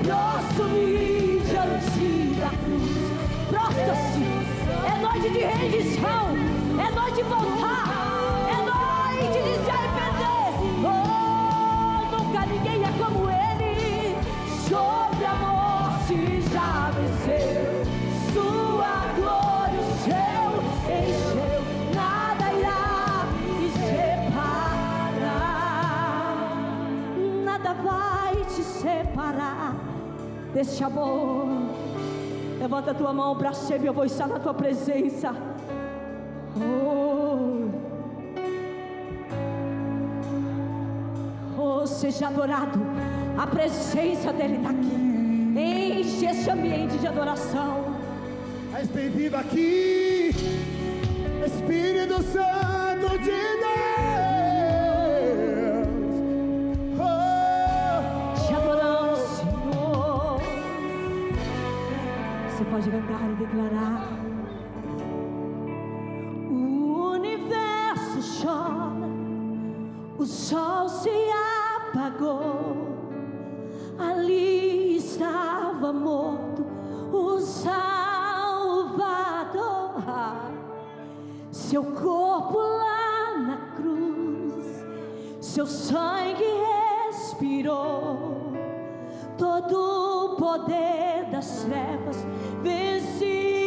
Posso-me diante da cruz. Prostra-se, é noite de rendição, é noite de voltar, é noite de se arrepender. Oh, nunca ninguém é como ele. Sobre a morte já venceu. Sua glória o céu encheu, nada irá me separar. Nada vai te separar desse amor. Levanta a tua mão para cima, eu vou estar na tua presença. Oh, seja adorado. A presença dele está aqui. Enche esse ambiente de adoração. És bem-vindo aqui, Espírito Santo de Deus. Te adoramos, Senhor. Você pode cantar e declarar. O universo chora, o sol se apagou. Ali estava morto o Salvador. Seu corpo lá na cruz, seu sangue respirou. Todo o poder das trevas vencido.